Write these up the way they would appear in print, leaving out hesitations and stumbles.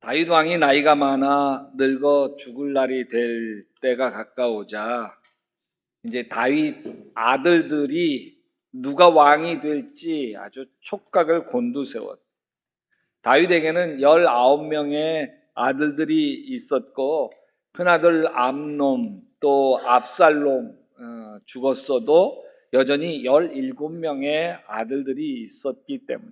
다윗 왕이 나이가 많아 늙어 죽을 날이 될 때가 가까우자 이제 다윗 아들들이 누가 왕이 될지 아주 촉각을 곤두세웠어요. 다윗에게는 19명의 아들들이 있었고 큰아들 암놈 또 압살롬 죽었어도 여전히 17명의 아들들이 있었기 때문에.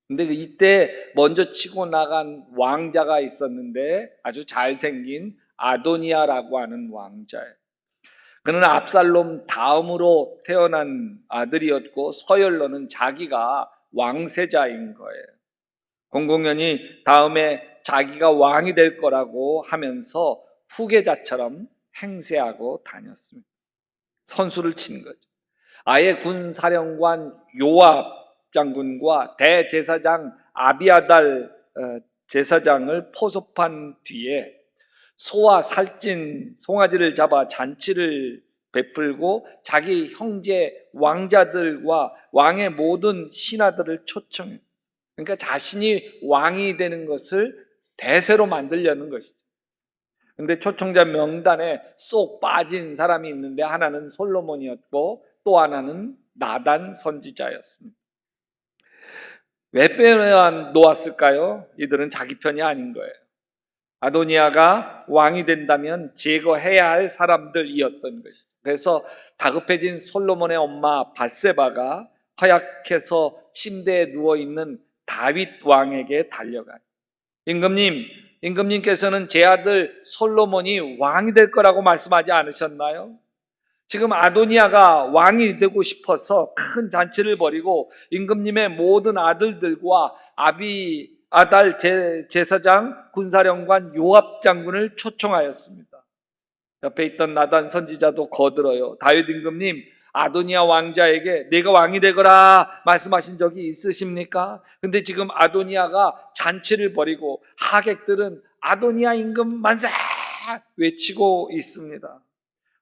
근데 이때 먼저 치고 나간 왕자가 있었는데 아주 잘생긴 아도니아라고 하는 왕자예요. 그는 압살롬 다음으로 태어난 아들이었고 서열로는 자기가 왕세자인 거예요. 공공연히 다음에 자기가 왕이 될 거라고 하면서 후계자처럼 행세하고 다녔습니다. 선수를 친 거죠. 아예 군사령관 요압 장군과 대제사장 아비아달 제사장을 포섭한 뒤에 소와 살찐 송아지를 잡아 잔치를 베풀고 자기 형제 왕자들과 왕의 모든 신하들을 초청했어요. 그러니까 자신이 왕이 되는 것을 대세로 만들려는 것이죠. 근데 초청자 명단에 쏙 빠진 사람이 있는데 하나는 솔로몬이었고 또 하나는 나단 선지자였습니다. 왜 빼놓았을까요? 이들은 자기 편이 아닌 거예요. 아도니아가 왕이 된다면 제거해야 할 사람들이었던 것이죠. 그래서 다급해진 솔로몬의 엄마 밧세바가 허약해서 침대에 누워있는 다윗 왕에게 달려가요. 임금님께서는 제 아들 솔로몬이 왕이 될 거라고 말씀하지 않으셨나요? 지금 아도니아가 왕이 되고 싶어서 큰 잔치를 벌이고 임금님의 모든 아들들과 아비아달 제사장 군사령관 요압 장군을 초청하였습니다. 옆에 있던 나단 선지자도 거들어요. 다윗 임금님, 아도니아 왕자에게 내가 왕이 되거라 말씀하신 적이 있으십니까? 근데 지금 아도니아가 잔치를 벌이고 하객들은 아도니아 임금 만세 외치고 있습니다.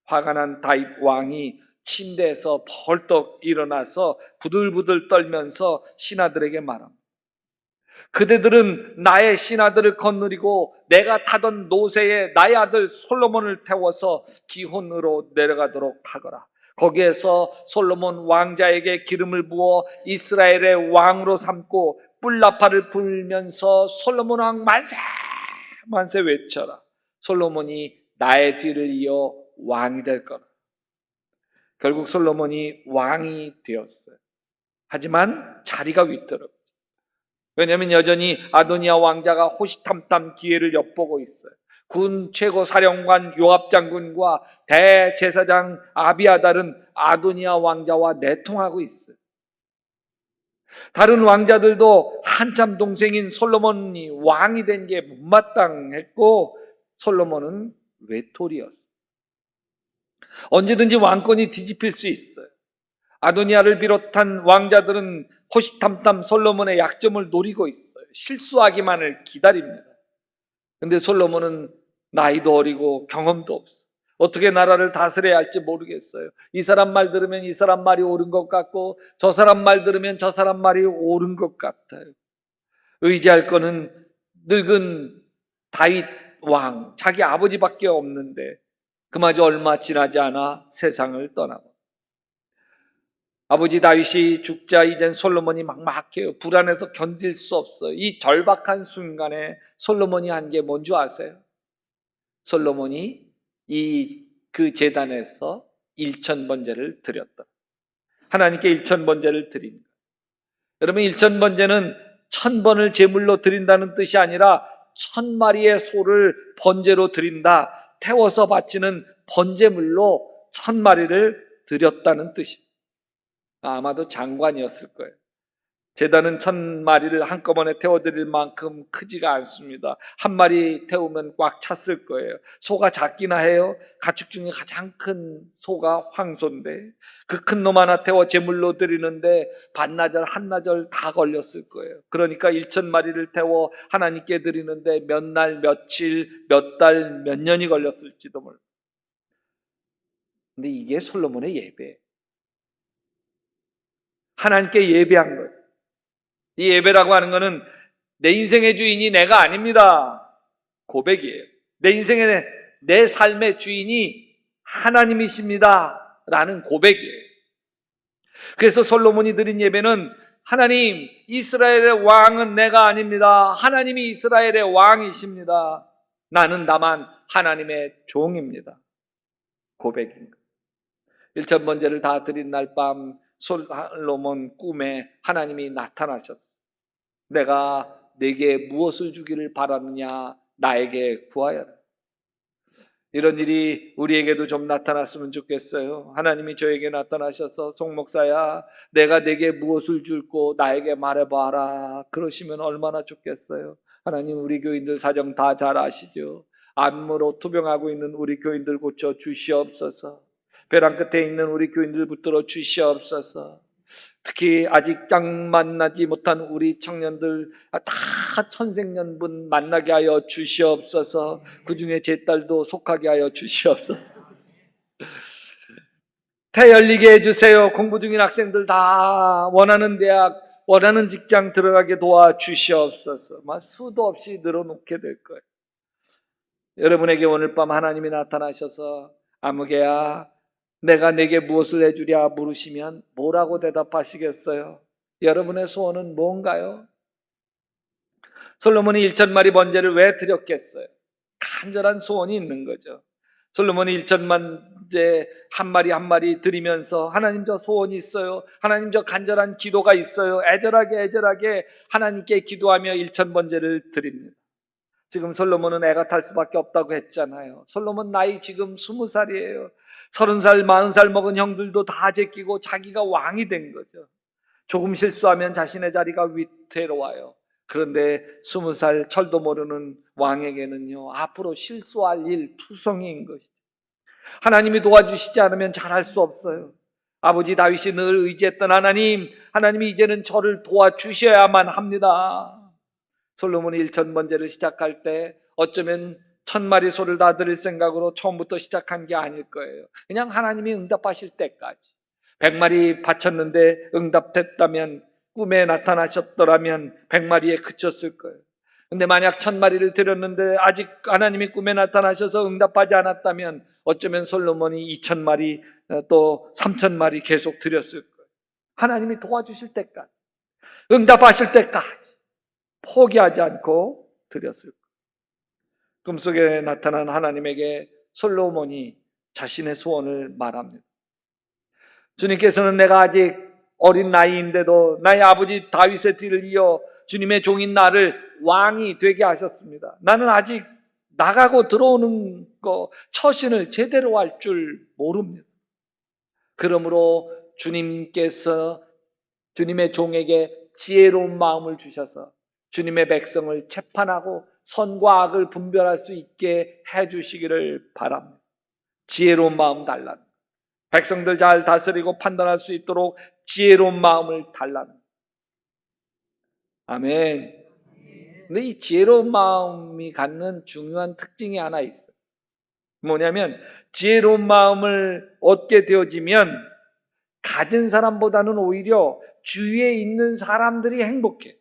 화가 난 다윗 왕이 침대에서 벌떡 일어나서 부들부들 떨면서 신하들에게 말합니다. 그대들은 나의 신하들을 거느리고 내가 타던 노새에 나의 아들 솔로몬을 태워서 기혼으로 내려가도록 하거라. 거기에서 솔로몬 왕자에게 기름을 부어 이스라엘의 왕으로 삼고 뿔나파를 불면서 솔로몬 왕 만세 만세 외쳐라. 솔로몬이 나의 뒤를 이어 왕이 될 거라. 결국 솔로몬이 왕이 되었어요. 하지만 자리가 위태롭죠. 왜냐하면 여전히 아도니아 왕자가 호시탐탐 기회를 엿보고 있어요. 군 최고 사령관 요압 장군과 대제사장 아비아달은 아도니아 왕자와 내통하고 있어요. 다른 왕자들도 한참 동생인 솔로몬이 왕이 된 게 못마땅했고 솔로몬은 외톨이였어요. 언제든지 왕권이 뒤집힐 수 있어요. 아도니아를 비롯한 왕자들은 호시탐탐 솔로몬의 약점을 노리고 있어요. 실수하기만을 기다립니다. 근데 솔로몬은 나이도 어리고 경험도 없어요. 어떻게 나라를 다스려야 할지 모르겠어요. 이 사람 말 들으면 이 사람 말이 옳은 것 같고 저 사람 말 들으면 저 사람 말이 옳은 것 같아요. 의지할 거는 늙은 다윗 왕, 자기 아버지밖에 없는데 그마저 얼마 지나지 않아 세상을 떠나고 아버지 다윗이 죽자 이젠 솔로몬이 막막해요. 불안해서 견딜 수 없어요. 이 절박한 순간에 솔로몬이 한 게 뭔지 아세요? 솔로몬이 그 제단에서 일천번제를 드렸다. 하나님께 일천번제를 드린 거예요. 여러분, 일천번제는 1000번을 제물로 드린다는 뜻이 아니라 1000마리의 소를 번제로 드린다. 태워서 바치는 번제물로 1000마리를 드렸다는 뜻입니다. 아마도 장관이었을 거예요. 제단은 1000마리를 한꺼번에 태워드릴 만큼 크지가 않습니다. 한 마리 태우면 꽉 찼을 거예요. 소가 작기나 해요. 가축 중에 가장 큰 소가 황소인데 그 큰 놈 하나 태워 제물로 드리는데 반나절 한나절 다 걸렸을 거예요. 그러니까 1000마리를 태워 하나님께 드리는데 몇 날 며칠 몇 달 몇 년이 걸렸을지도 몰라요. 근데 이게 솔로몬의 예배예요. 하나님께 예배한 거예요. 이 예배라고 하는 것은 내 인생의 주인이 내가 아닙니다. 고백이에요. 내 인생의 내 삶의 주인이 하나님이십니다 라는 고백이에요. 그래서 솔로몬이 드린 예배는 하나님, 이스라엘의 왕은 내가 아닙니다. 하나님이 이스라엘의 왕이십니다. 나는 다만 하나님의 종입니다. 고백입니다. 1천 번제를 다 드린 날 밤 솔로몬 꿈에 하나님이 나타나셨어요. 내가 네게 무엇을 주기를 바라느냐, 나에게 구하여라. 이런 일이 우리에게도 좀 나타났으면 좋겠어요. 하나님이 저에게 나타나셔서 송 목사야, 내가 네게 무엇을 줄고 나에게 말해봐라, 그러시면 얼마나 좋겠어요. 하나님, 우리 교인들 사정 다 잘 아시죠? 암으로 투병하고 있는 우리 교인들 고쳐 주시옵소서. 벼랑 끝에 있는 우리 교인들 붙들어 주시옵소서. 특히 아직 짝 만나지 못한 우리 청년들 다 천생연분 만나게 하여 주시옵소서. 그 중에 제 딸도 속하게 하여 주시옵소서. 태 열리게 해주세요. 공부 중인 학생들 다 원하는 대학, 원하는 직장 들어가게 도와 주시옵소서. 수도 없이 늘어놓게 될 거예요. 여러분에게 오늘 밤 하나님이 나타나셔서 아무개야, 내가 내게 무엇을 해주랴 물으시면 뭐라고 대답하시겠어요? 여러분의 소원은 뭔가요? 솔로몬이 1천마리 번제를 왜 드렸겠어요? 간절한 소원이 있는 거죠. 솔로몬이 1천만제 한 마리 한 마리 드리면서 하나님, 저 소원이 있어요. 하나님, 저 간절한 기도가 있어요. 애절하게 하나님께 기도하며 1천번제를 드립니다. 지금 솔로몬은 애가 탈 수밖에 없다고 했잖아요. 솔로몬 나이 지금 20살이에요. 30살, 40살 먹은 형들도 다 제끼고 자기가 왕이 된 거죠. 조금 실수하면 자신의 자리가 위태로워요. 그런데 20살 철도 모르는 왕에게는요, 앞으로 실수할 일 투성이인 것이죠. 하나님이 도와주시지 않으면 잘할 수 없어요. 아버지 다윗이 늘 의지했던 하나님이 이제는 저를 도와주셔야만 합니다. 솔로몬이 1천번제를 시작할 때 어쩌면 1000마리 소를 다 드릴 생각으로 처음부터 시작한 게 아닐 거예요. 그냥 하나님이 응답하실 때까지. 100마리 바쳤는데 응답됐다면, 꿈에 나타나셨더라면 100마리에 그쳤을 거예요. 근데 만약 1000마리를 드렸는데 아직 하나님이 꿈에 나타나셔서 응답하지 않았다면 어쩌면 솔로몬이 2000마리 또 3000마리 계속 드렸을 거예요. 하나님이 도와주실 때까지, 응답하실 때까지 포기하지 않고 드렸을 거예요. 꿈속에 나타난 하나님에게 솔로몬이 자신의 소원을 말합니다. 주님께서는 내가 아직 어린 나이인데도 나의 아버지 다윗의 뒤를 이어 주님의 종인 나를 왕이 되게 하셨습니다. 나는 아직 나가고 들어오는 거 처신을 제대로 할 줄 모릅니다. 그러므로 주님께서 주님의 종에게 지혜로운 마음을 주셔서 주님의 백성을 재판하고 선과 악을 분별할 수 있게 해주시기를 바랍니다. 지혜로운 마음 달라는, 백성들 잘 다스리고 판단할 수 있도록 지혜로운 마음을 달라는. 아멘. 근데 이 지혜로운 마음이 갖는 중요한 특징이 하나 있어요. 뭐냐면 지혜로운 마음을 얻게 되어지면 가진 사람보다는 오히려 주위에 있는 사람들이 행복해.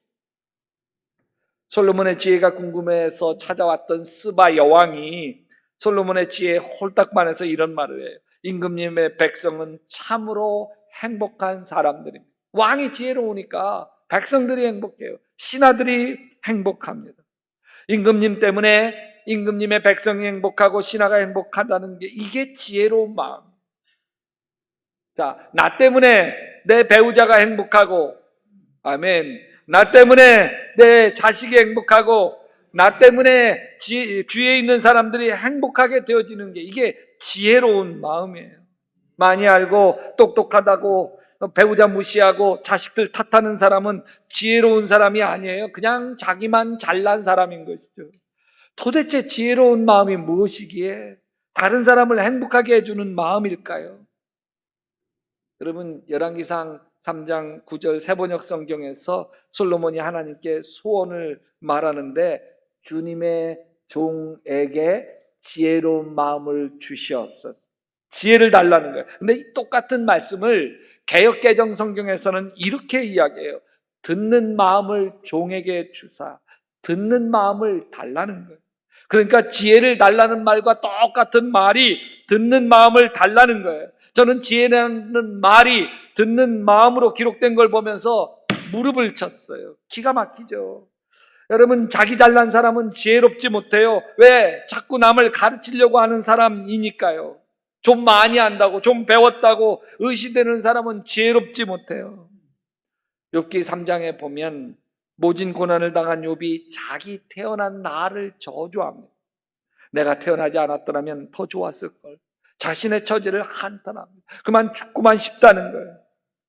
솔로몬의 지혜가 궁금해서 찾아왔던 스바 여왕이 솔로몬의 지혜에 홀딱 반해서 이런 말을 해요. 임금님의 백성은 참으로 행복한 사람들입니다. 왕이 지혜로우니까 백성들이 행복해요. 신하들이 행복합니다. 임금님 때문에 임금님의 백성이 행복하고 신하가 행복하다는 게, 이게 지혜로운 마음. 자, 나 때문에 내 배우자가 행복하고, 아멘. 나 때문에 내 자식이 행복하고, 나 때문에 주위에 있는 사람들이 행복하게 되어지는 게, 이게 지혜로운 마음이에요. 많이 알고 똑똑하다고 배우자 무시하고 자식들 탓하는 사람은 지혜로운 사람이 아니에요. 그냥 자기만 잘난 사람인 것이죠. 도대체 지혜로운 마음이 무엇이기에 다른 사람을 행복하게 해주는 마음일까요? 여러분, 열왕기상 3장 9절 세번역 성경에서 솔로몬이 하나님께 소원을 말하는데, 주님의 종에게 지혜로운 마음을 주시옵소서, 지혜를 달라는 거예요. 근데 이 똑같은 말씀을 개역개정 성경에서는 이렇게 이야기해요. 듣는 마음을 종에게 주사, 듣는 마음을 달라는 거예요. 그러니까 지혜를 달라는 말과 똑같은 말이 듣는 마음을 달라는 거예요. 저는 지혜라는 말이 듣는 마음으로 기록된 걸 보면서 무릎을 쳤어요. 기가 막히죠. 여러분, 자기 잘난 사람은 지혜롭지 못해요. 왜? 자꾸 남을 가르치려고 하는 사람이니까요. 좀 많이 안다고, 좀 배웠다고 의시되는 사람은 지혜롭지 못해요. 욥기 3장에 보면 모진 고난을 당한 욥이 자기 태어난 날을 저주합니다. 내가 태어나지 않았더라면 더 좋았을걸. 자신의 처지를 한탄합니다. 그만 죽고만 싶다는 거예요.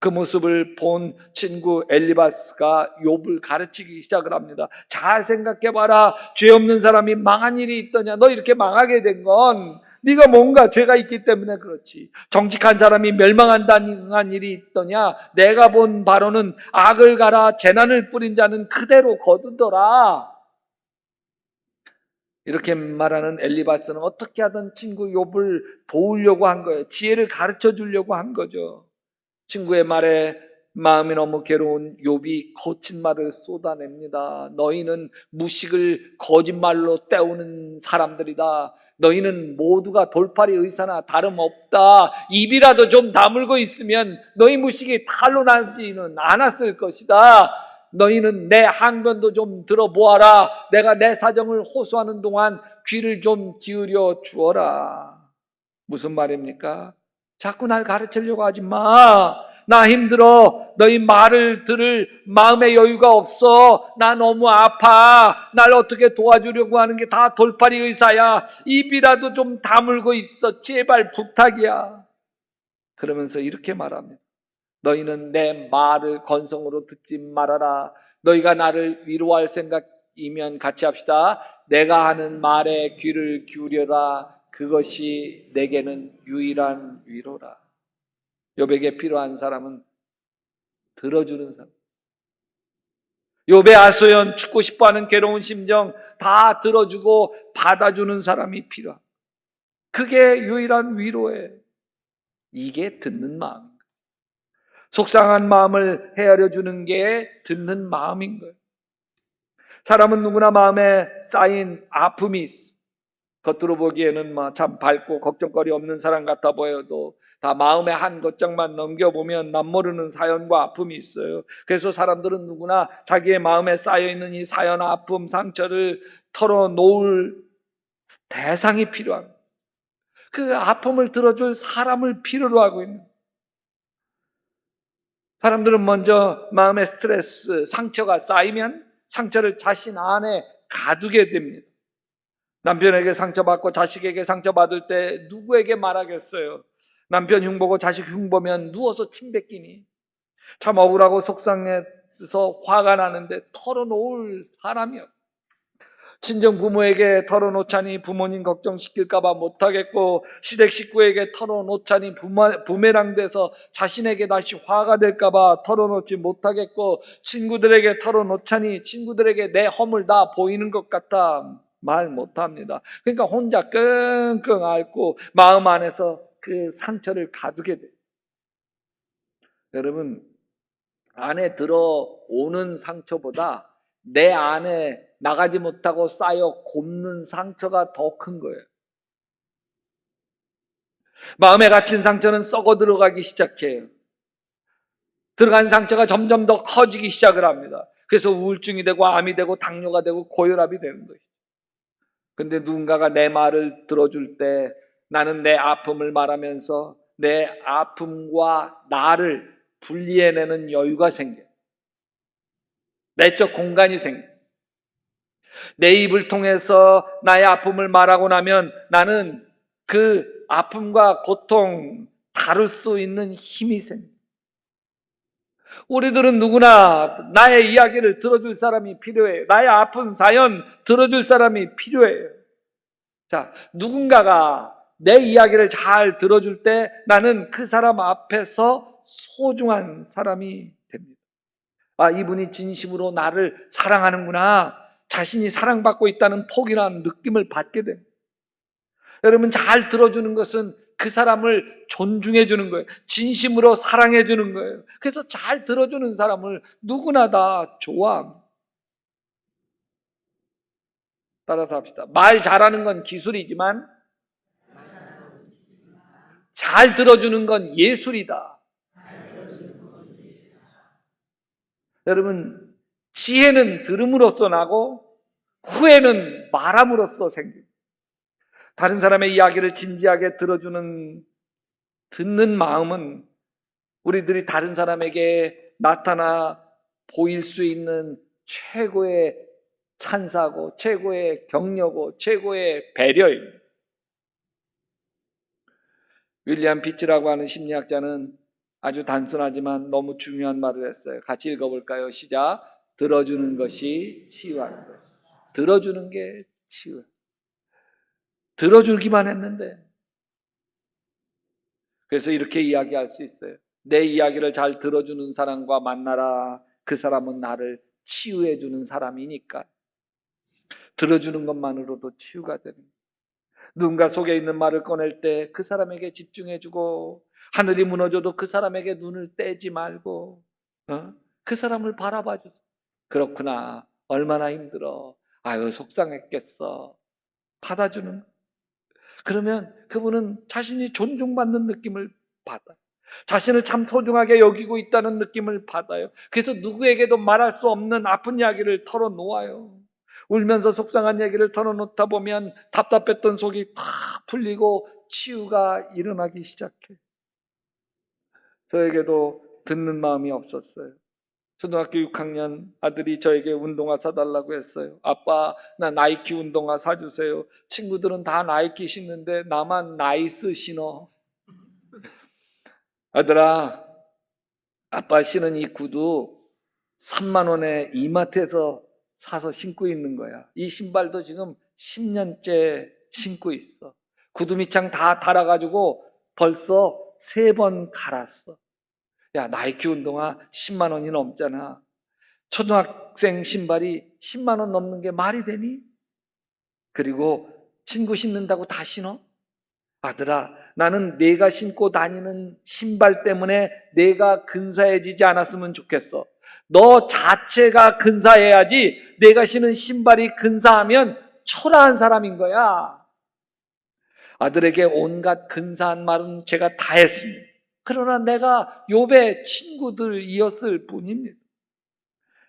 그 모습을 본 친구 엘리바스가 욥을 가르치기 시작을 합니다. 잘 생각해봐라. 죄 없는 사람이 망한 일이 있더냐. 너 이렇게 망하게 된 건 네가 뭔가 죄가 있기 때문에 그렇지. 정직한 사람이 멸망한다는 일이 있더냐. 내가 본 바로는 악을 가라 재난을 뿌린 자는 그대로 거두더라. 이렇게 말하는 엘리바스는 어떻게 하든 친구 욥을 도우려고 한 거예요. 지혜를 가르쳐 주려고 한 거죠. 친구의 말에 마음이 너무 괴로운 욥이 거친 말을 쏟아냅니다. 너희는 무식을 거짓말로 때우는 사람들이다. 너희는 모두가 돌팔이 의사나 다름없다. 입이라도 좀 다물고 있으면 너희 무식이 탄로 나지는 않았을 것이다. 너희는 내 항변도 좀 들어보아라. 내가 내 사정을 호소하는 동안 귀를 좀 기울여 주어라. 무슨 말입니까? 자꾸 날 가르치려고 하지 마. 나 힘들어. 너희 말을 들을 마음의 여유가 없어. 나 너무 아파. 날 어떻게 도와주려고 하는 게 다 돌팔이 의사야. 입이라도 좀 다물고 있어. 제발 부탁이야. 그러면서 이렇게 말합니다. 너희는 내 말을 건성으로 듣지 말아라. 너희가 나를 위로할 생각이면 같이 합시다. 내가 하는 말에 귀를 기울여라. 그것이 내게는 유일한 위로라. 욥에게 필요한 사람은 들어주는 사람. 욥의 하소연, 죽고 싶어하는 괴로운 심정 다 들어주고 받아주는 사람이 필요합니다. 그게 유일한 위로예요. 이게 듣는 마음입니다. 속상한 마음을 헤아려 주는 게 듣는 마음인 거예요. 사람은 누구나 마음에 쌓인 아픔이 있어. 겉으로 보기에는 참 밝고 걱정거리 없는 사람 같아 보여도 다 마음의 한 걱정만 넘겨보면 남모르는 사연과 아픔이 있어요. 그래서 사람들은 누구나 자기의 마음에 쌓여있는 이 사연, 아픔, 상처를 털어놓을 대상이 필요합니다. 그 아픔을 들어줄 사람을 필요로 하고 있는 사람들은 먼저 마음의 스트레스, 상처가 쌓이면 상처를 자신 안에 가두게 됩니다. 남편에게 상처받고 자식에게 상처받을 때 누구에게 말하겠어요? 남편 흉보고 자식 흉보면 누워서 침 뱉기니. 참 억울하고 속상해서 화가 나는데 털어놓을 사람이 없어요. 친정 부모에게 털어놓자니 부모님 걱정시킬까봐 못하겠고, 시댁 식구에게 털어놓자니 부메랑 돼서 자신에게 다시 화가 될까봐 털어놓지 못하겠고, 친구들에게 털어놓자니 친구들에게 내 허물 다 보이는 것 같아 말 못합니다. 그러니까 혼자 끙끙 앓고 마음 안에서 그 상처를 가두게 돼요. 여러분, 안에 들어오는 상처보다 내 안에 나가지 못하고 쌓여 곱는 상처가 더 큰 거예요. 마음에 갇힌 상처는 썩어 들어가기 시작해요. 들어간 상처가 점점 더 커지기 시작을 합니다. 그래서 우울증이 되고 암이 되고 당뇨가 되고 고혈압이 되는 거예요. 근데 누군가가 내 말을 들어줄 때 나는 내 아픔을 말하면서 내 아픔과 나를 분리해내는 여유가 생겨요. 내적 공간이 생겨요. 내 입을 통해서 나의 아픔을 말하고 나면 나는 그 아픔과 고통 다룰 수 있는 힘이 생겨요. 우리들은 누구나 나의 이야기를 들어줄 사람이 필요해요. 나의 아픈 사연 들어줄 사람이 필요해요. 자, 누군가가 내 이야기를 잘 들어줄 때 나는 그 사람 앞에서 소중한 사람이 됩니다. 아, 이분이 진심으로 나를 사랑하는구나. 자신이 사랑받고 있다는 포기란 느낌을 받게 됩니다. 여러분, 잘 들어주는 것은 그 사람을 존중해 주는 거예요. 진심으로 사랑해 주는 거예요. 그래서 잘 들어주는 사람을 누구나 다 좋아합니다. 따라서 합시다. 말 잘하는 건 기술이지만 잘 들어주는 건 예술이다. 여러분, 지혜는 들음으로써 나고 후회는 말함으로써 생깁니다. 다른 사람의 이야기를 진지하게 듣는 마음은 우리들이 다른 사람에게 나타나 보일 수 있는 최고의 찬사고 최고의 격려고 최고의 배려입니다. 윌리엄 피츠라고 하는 심리학자는 아주 단순하지만 너무 중요한 말을 했어요. 같이 읽어볼까요? 시작. 들어주는 것이 치유하는 것. 들어주는 게 치유. 들어주기만 했는데, 그래서 이렇게 이야기할 수 있어요. 내 이야기를 잘 들어주는 사람과 만나라. 그 사람은 나를 치유해 주는 사람이니까. 들어주는 것만으로도 치유가 되는 거예요. 누군가 속에 있는 말을 꺼낼 때 그 사람에게 집중해주고, 하늘이 무너져도 그 사람에게 눈을 떼지 말고 그 사람을 바라봐 주세요. 그렇구나, 얼마나 힘들어, 아유 속상했겠어, 받아주는. 그러면 그분은 자신이 존중받는 느낌을 받아요. 자신을 참 소중하게 여기고 있다는 느낌을 받아요. 그래서 누구에게도 말할 수 없는 아픈 이야기를 털어놓아요. 울면서 속상한 얘기를 털어놓다 보면 답답했던 속이 탁 풀리고 치유가 일어나기 시작해. 저에게도 듣는 마음이 없었어요. 초등학교 6학년 아들이 저에게 운동화 사달라고 했어요. 아빠, 나 나이키 운동화 사주세요. 친구들은 다 나이키 신는데 나만 나이스 신어. 아들아, 아빠 신은 이 구두 3만 원에 이마트에서 사서 신고 있는 거야. 이 신발도 지금 10년째 신고 있어. 구두 밑창 다 달아가지고 벌써 3번 갈았어. 야, 나이키 운동화 10만 원이 넘잖아. 초등학생 신발이 10만 원 넘는 게 말이 되니? 그리고 친구 신는다고 다 신어? 아들아, 나는 내가 신고 다니는 신발 때문에 내가 근사해지지 않았으면 좋겠어. 너 자체가 근사해야지. 내가 신은 신발이 근사하면 초라한 사람인 거야. 아들에게 온갖 근사한 말은 제가 다 했습니다. 그러나 내가 욥의 친구들이었을 뿐입니다.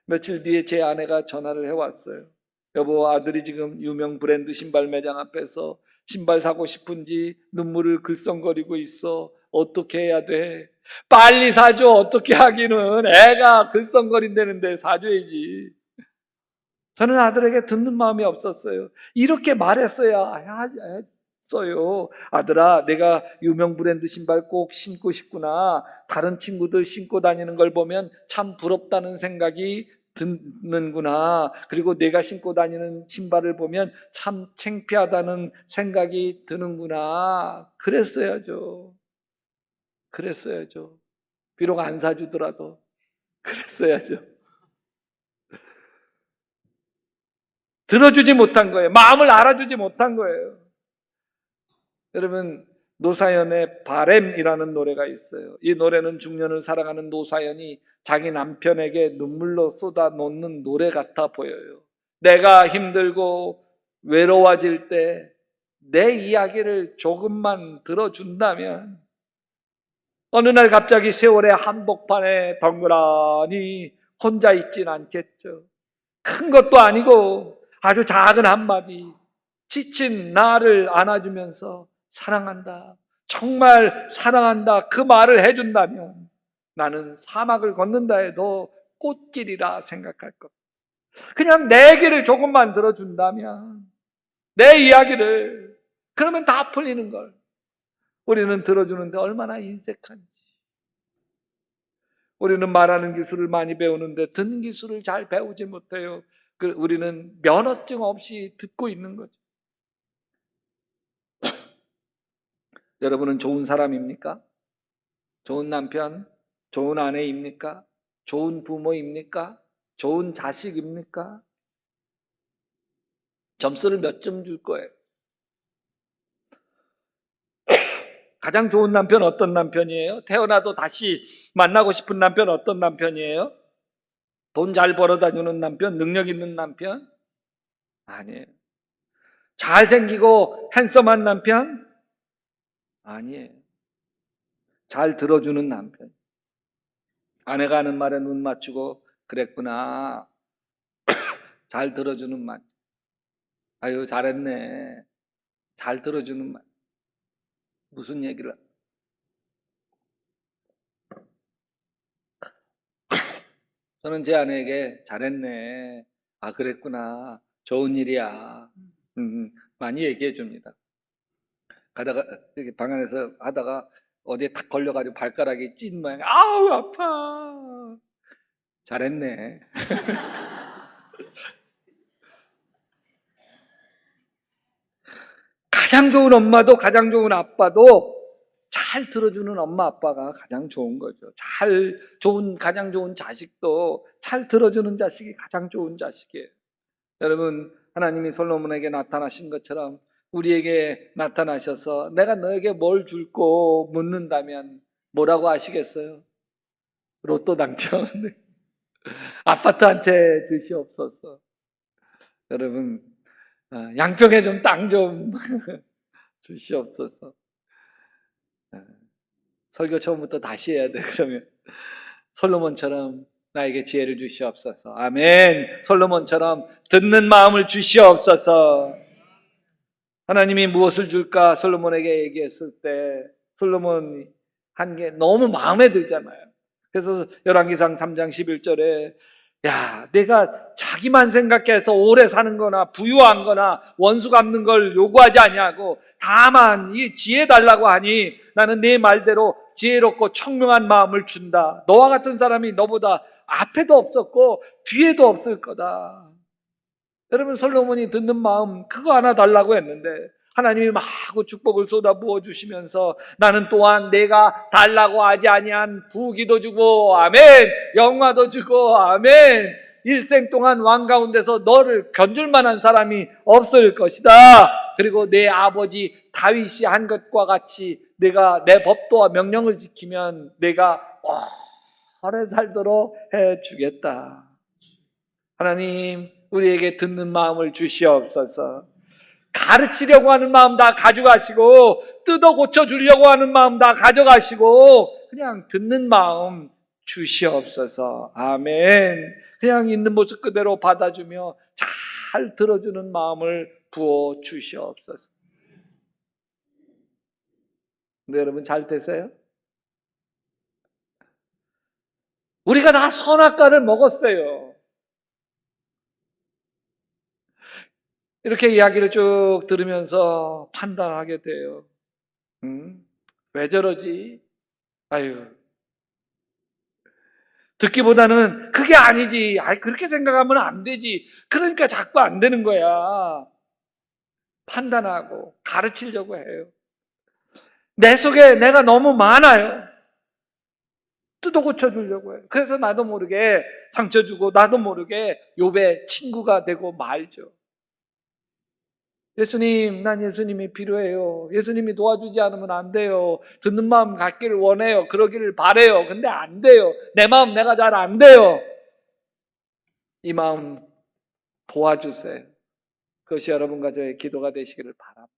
며칠 뒤에 제 아내가 전화를 해왔어요. 여보, 아들이 지금 유명 브랜드 신발 매장 앞에서 신발 사고 싶은지 눈물을 글썽거리고 있어. 어떻게 해야 돼? 빨리 사줘. 어떻게 하기는, 애가 글썽거린다는데 사줘야지. 저는 아들에게 듣는 마음이 없었어요. 이렇게 말했어야 했어요. 아들아, 내가 유명 브랜드 신발 꼭 신고 싶구나. 다른 친구들 신고 다니는 걸 보면 참 부럽다는 생각이 드는구나. 그리고 내가 신고 다니는 신발을 보면 참 창피하다는 생각이 드는구나. 그랬어야죠. 그랬어야죠. 비록 안 사주더라도 그랬어야죠. 들어주지 못한 거예요. 마음을 알아주지 못한 거예요. 여러분, 노사연의 바램이라는 노래가 있어요. 이 노래는 중년을 살아가는 노사연이 자기 남편에게 눈물로 쏟아놓는 노래 같아 보여요. 내가 힘들고 외로워질 때 내 이야기를 조금만 들어준다면 어느 날 갑자기 세월의 한복판에 덩그러니 혼자 있진 않겠죠. 큰 것도 아니고 아주 작은 한마디, 지친 나를 안아주면서 사랑한다, 정말 사랑한다, 그 말을 해준다면 나는 사막을 걷는다 해도 꽃길이라 생각할 것. 그냥 내 얘기를 조금만 들어준다면, 내 이야기를, 그러면 다 풀리는 걸. 우리는 들어주는데 얼마나 인색한지. 우리는 말하는 기술을 많이 배우는데 듣는 기술을 잘 배우지 못해요. 우리는 면허증 없이 듣고 있는 거죠. 여러분은 좋은 사람입니까? 좋은 남편, 좋은 아내입니까? 좋은 부모입니까? 좋은 자식입니까? 점수를 몇 점 줄 거예요? 가장 좋은 남편 어떤 남편이에요? 태어나도 다시 만나고 싶은 남편 어떤 남편이에요? 돈 잘 벌어 다니는 남편? 능력 있는 남편? 아니에요. 잘생기고 핸섬한 남편? 아니에요. 잘 들어주는 남편. 아내가 하는 말에 눈 맞추고 그랬구나. 잘 들어주는 말. 아유, 잘했네. 잘 들어주는 말. 무슨 얘기를? 저는 제 아내에게 잘했네. 아, 그랬구나. 좋은 일이야. 많이 얘기해 줍니다. 가다가, 이렇게 방 안에서 하다가 어디에 탁 걸려가지고 발가락이 찐 모양. 아우, 아파. 잘했네. 가장 좋은 엄마도 가장 좋은 아빠도 잘 들어주는 엄마 아빠가 가장 좋은 거죠. 가장 좋은 자식도 잘 들어주는 자식이 가장 좋은 자식이에요. 여러분, 하나님이 솔로몬에게 나타나신 것처럼 우리에게 나타나셔서 내가 너에게 뭘 줄고 묻는다면 뭐라고 하시겠어요? 로또 당첨. 아파트 한 채 주시옵소서. 여러분, 양평에 좀 땅 좀 주시옵소서. 설교 처음부터 다시 해야 돼. 그러면 솔로몬처럼 나에게 지혜를 주시옵소서. 아멘. 솔로몬처럼 듣는 마음을 주시옵소서. 하나님이 무엇을 줄까 솔로몬에게 얘기했을 때 솔로몬이 한 게 너무 마음에 들잖아요. 그래서 열왕기상 3장 11절에 야, 내가 자기만 생각해서 오래 사는 거나 부유한 거나 원수 갚는 걸 요구하지 아니하고 다만 이 지혜 달라고 하니 나는 네 말대로 지혜롭고 청명한 마음을 준다. 너와 같은 사람이 너보다 앞에도 없었고 뒤에도 없을 거다. 여러분, 솔로몬이 듣는 마음 그거 하나 달라고 했는데 하나님이 마구 축복을 쏟아 부어 주시면서 나는 또한 내가 달라고 하지 아니한 부귀도 주고 아멘, 영화도 주고 아멘, 일생 동안 왕 가운데서 너를 견줄 만한 사람이 없을 것이다. 그리고 내 아버지 다윗이 한 것과 같이 내가 내 법도와 명령을 지키면 내가 오래 살도록 해주겠다. 하나님, 우리에게 듣는 마음을 주시옵소서. 가르치려고 하는 마음 다 가져가시고 뜯어 고쳐주려고 하는 마음 다 가져가시고 그냥 듣는 마음 주시옵소서. 아멘. 그냥 있는 모습 그대로 받아주며 잘 들어주는 마음을 부어 주시옵소서. 근데 여러분 잘 되세요? 우리가 다 선악과를 먹었어요. 이렇게 이야기를 쭉 들으면서 판단하게 돼요. 왜 저러지? 아유. 듣기보다는 그게 아니지. 그렇게 생각하면 안 되지. 그러니까 자꾸 안 되는 거야. 판단하고 가르치려고 해요. 내 속에 내가 너무 많아요. 뜯어 고쳐주려고 해요. 그래서 나도 모르게 상처 주고 나도 모르게 욥의 친구가 되고 말죠. 예수님, 난 예수님이 필요해요. 예수님이 도와주지 않으면 안 돼요. 듣는 마음 갖기를 원해요. 그러기를 바래요. 근데 안 돼요. 내 마음 내가 잘 안 돼요. 이 마음 도와주세요. 그것이 여러분과 저의 기도가 되시기를 바랍니다.